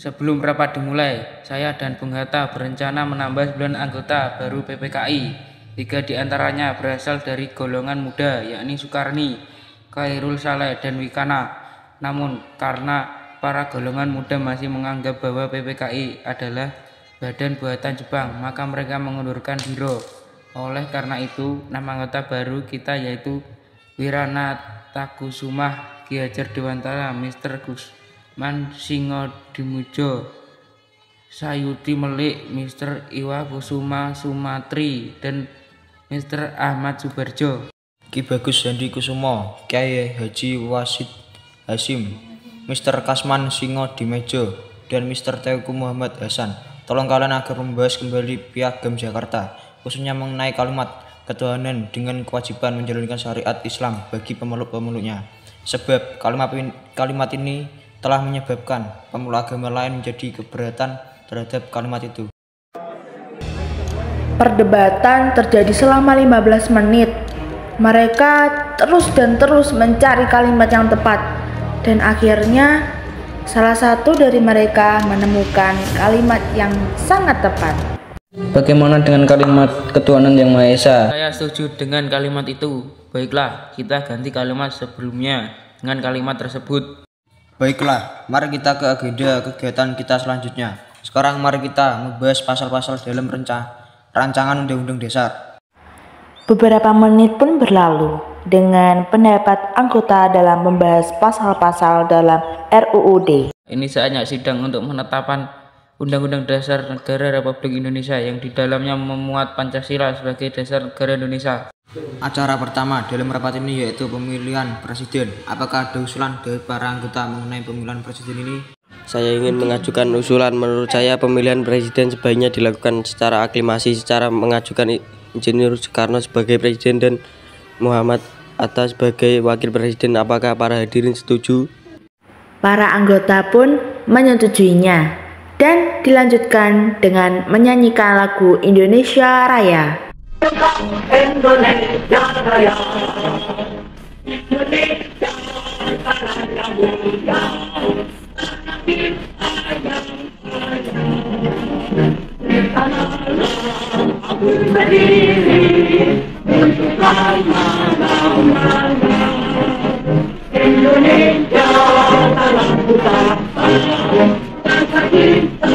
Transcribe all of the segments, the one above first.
Sebelum rapat dimulai, saya dan Bung Hatta berencana menambah 9 anggota baru PPKI. 3 diantaranya berasal dari golongan muda, yakni Sukarni, Khairul Saleh, dan Wikana. Namun, karena para golongan muda masih menganggap bahwa PPKI adalah badan buatan Jepang, maka mereka mengundurkan diri. Oleh karena itu, nama anggota baru kita yaitu Wiranatakusumah Ki Hajar Dewantara, Mr. Gusman Singodimudjo, Sayuti Melik, Mr. Iwa Kusuma Sumatri, dan Mr. Ahmad Subarjo. Ki Bagus Handi Kusumo, Kyai Haji Wasid Hasim, Mr. Kasman Singodimedjo, dan Mr. Teuku Muhammad Hasan. Tolong kalian agar membahas kembali Piagam Jakarta, khususnya mengenai kalimat ketuhanan dengan kewajiban menjalankan syariat Islam bagi pemeluk-pemeluknya. Sebab kalimat ini telah menyebabkan pemeluk agama lain menjadi keberatan terhadap kalimat itu. Perdebatan terjadi selama 15 menit. Mereka terus mencari kalimat yang tepat, dan akhirnya salah satu dari mereka menemukan kalimat yang sangat tepat. Bagaimana dengan kalimat ketuhanan yang Maha Esa? Saya setuju dengan kalimat itu. Baiklah, kita ganti kalimat sebelumnya dengan kalimat tersebut. Baiklah, mari kita ke agenda kegiatan kita selanjutnya. Sekarang mari kita membahas pasal-pasal dalam rancangan Undang-Undang Dasar. Beberapa menit pun berlalu dengan pendapat anggota dalam membahas pasal-pasal dalam RUUD. Ini saatnya sidang untuk menetapkan Undang-Undang Dasar Negara Republik Indonesia yang di dalamnya memuat Pancasila sebagai dasar negara Indonesia. Acara pertama dalam rapat ini yaitu pemilihan presiden. Apakah ada usulan dari para anggota mengenai pemilihan presiden ini? Saya ingin mengajukan usulan. Menurut saya pemilihan presiden sebaiknya dilakukan secara aklimasi, secara mengajukan Insinyur Soekarno sebagai presiden dan Muhammad Hatta sebagai wakil presiden. Apakah para hadirin setuju? Para anggota pun menyetujuinya dan dilanjutkan dengan menyanyikan lagu Indonesia Raya. Indonesia Raya, Indonesia Raya mulia, tanah kita yang kaya, di tanahlah aku berdiri untuk selama-lamanya. Indonesia tanahku tak bangsa kita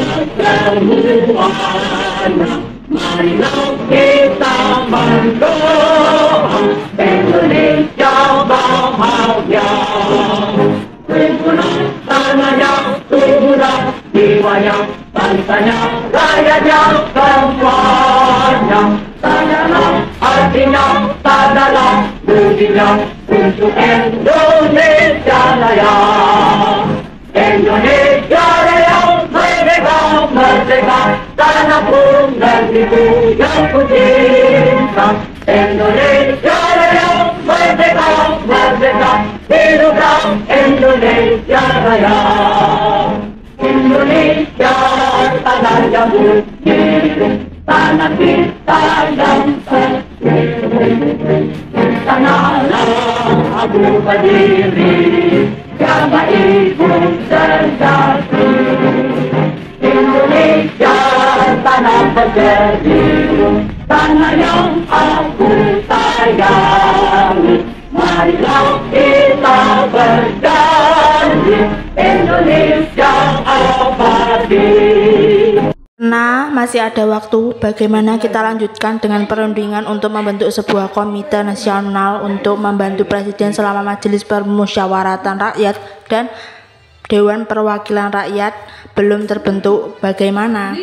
semuanya. Marilah kita berdoa Indonesia bahagia. Sempurna tanahnya, sempurna jiwanya, bangsanya, rakyatnya semuanya. Tanyalah artinya, tadalah budinya untuk Indonesia Raya. Indonesia Raya merdeka, merdeka, tanahku negeriku yang ku cinta. Indonesia Raya merdeka, merdeka, hiduplah Indonesia Raya. Indonesia tanah yang suci, tanah kita yang suci. Tanahlah aku berdiri, jaga ibu sejati. Indonesia tanah berjanji, tanah yang aku sayangi. Marilah kita berjanji, Indonesia abadi. Nah, masih ada waktu. Bagaimana kita lanjutkan dengan perundingan untuk membentuk sebuah komite nasional untuk membantu presiden selama Majelis Permusyawaratan Rakyat dan Dewan Perwakilan Rakyat belum terbentuk? Bagaimana?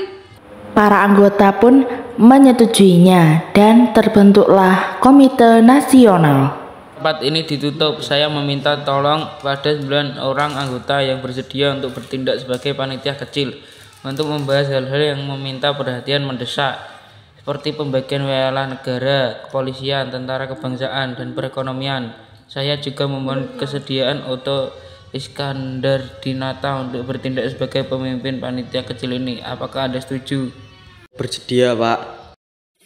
Para anggota pun menyetujuinya dan terbentuklah komite nasional. Rapat ini ditutup. Saya meminta tolong pada 9 orang anggota yang bersedia untuk bertindak sebagai panitia kecil untuk membahas hal-hal yang meminta perhatian mendesak, seperti pembagian wilayah negara, kepolisian, tentara kebangsaan, dan perekonomian. Saya juga memohon kesediaan Otto Iskandar Dinata untuk bertindak sebagai pemimpin panitia kecil ini. Apakah Anda setuju? Bersedia, Pak.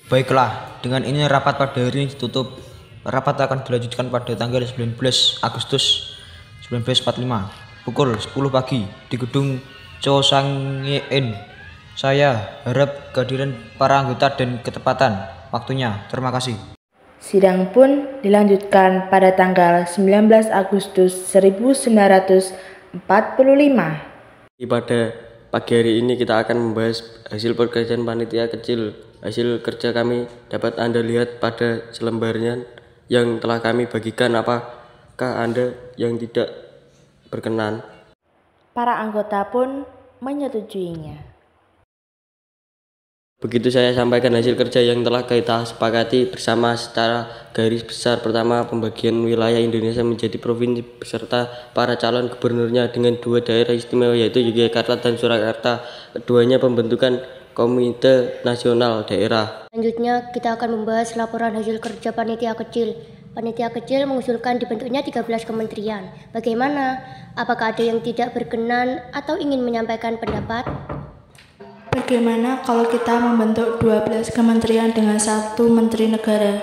Baiklah, dengan ini rapat pada hari ini ditutup. Rapat akan dilanjutkan pada tanggal 19 Agustus 1945 pukul 10 pagi di gedung Cho Sang-in. Saya harap kehadiran para anggota dan ketepatan waktunya. Terima kasih. Sidang pun dilanjutkan pada tanggal 19 Agustus 1945. Pada pagi hari ini kita akan membahas hasil pekerjaan panitia kecil. Hasil kerja kami dapat Anda lihat pada selembarnya yang telah kami bagikan. Apakah Anda yang tidak berkenan? Para anggota pun menyetujuinya. Begitu saya sampaikan hasil kerja yang telah kita sepakati bersama secara garis besar. Pertama, pembagian wilayah Indonesia menjadi provinsi beserta para calon gubernurnya dengan 2 daerah istimewa yaitu Yogyakarta dan Surakarta. Keduanya pembentukan Komite Nasional Daerah. Selanjutnya kita akan membahas laporan hasil kerja panitia kecil. Panitia kecil mengusulkan dibentuknya 13 kementerian. Bagaimana? Apakah ada yang tidak berkenan atau ingin menyampaikan pendapat? Bagaimana kalau kita membentuk 12 kementerian dengan 1 menteri negara?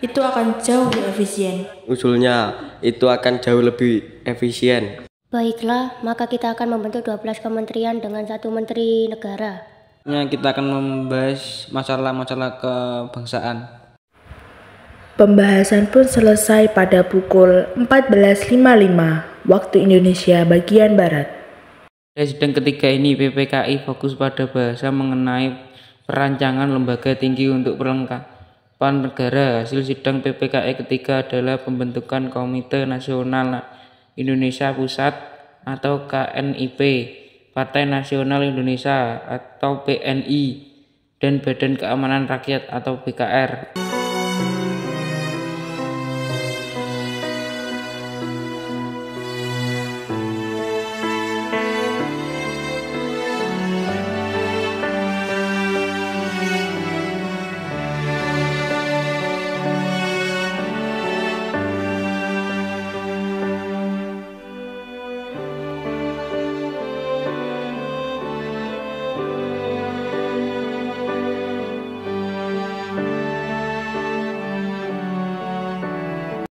Itu akan jauh lebih efisien. Usulnya itu akan jauh lebih efisien. Baiklah, maka kita akan membentuk 12 kementerian dengan 1 menteri negara. Kita akan membahas masalah-masalah kebangsaan. Pembahasan pun selesai pada pukul 14.55 waktu Indonesia bagian Barat. Pada sidang ketiga ini, PPKI fokus pada bahasa mengenai perancangan lembaga tinggi untuk perlengkapan negara. Hasil sidang PPKI ketiga adalah pembentukan Komite Nasional Indonesia Pusat atau KNIP, Partai Nasional Indonesia atau PNI, dan Badan Keamanan Rakyat atau BKR.